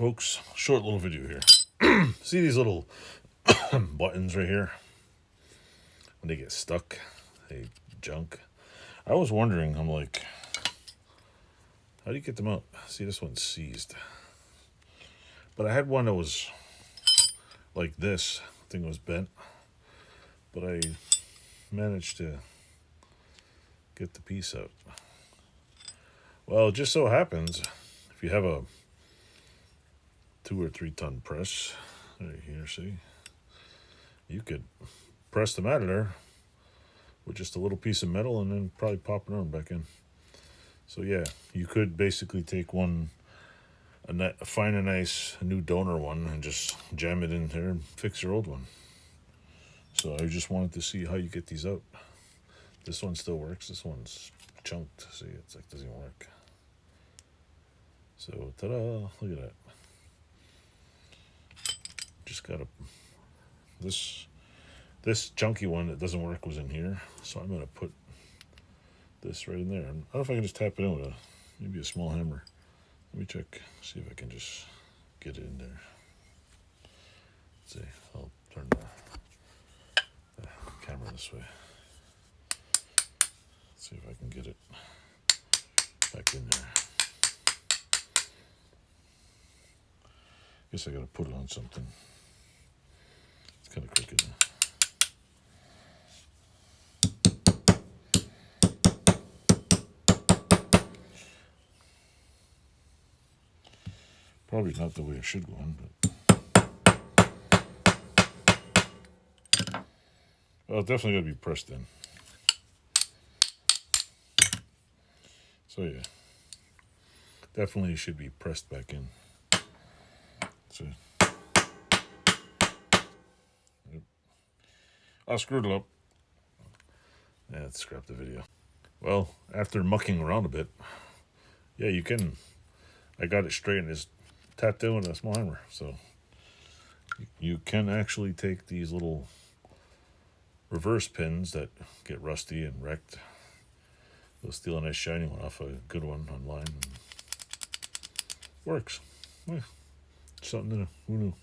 folks, short little video here. See these little buttons right here? When they get stuck, they junk. I was wondering, I'm like, how do you get them out? See, this one's seized. But I had one that was like this. I think it was bent. But I managed to get the piece out. Well, it just so happens, if you have a 2 or 3 ton press, right here, see, you could press them out of there with just a little piece of metal and then probably pop an arm back in. So yeah, you could basically take one, find a nice new donor one and just jam it in there and fix your old one. So I just wanted to see how you get these out. This one still works. This one's chunked. See, it's like doesn't work. So ta-da! Look at that. Just gotta this chunky one that doesn't work was in here, so I'm gonna put this right in there. I don't know if I can just tap it in with maybe a small hammer. Let me check, see if I can just get it in there. Let's see, I'll turn the camera this way. Let's see if I can get it back in there. Guess I gotta put it on something. It's kind of crooked now. Probably not the way it should go on, but well, it's definitely gotta be pressed in. So yeah, definitely should be pressed back in. So yep. I screwed it up. Yeah, let's scrap the video. Well, after mucking around a bit, yeah, you can. I got it straight and just tapped in with a small hammer. So you can actually take these little reverse pins that get rusty and wrecked. You'll steal a nice shiny one off a good one online. And works. Yeah, something to know. Who knew?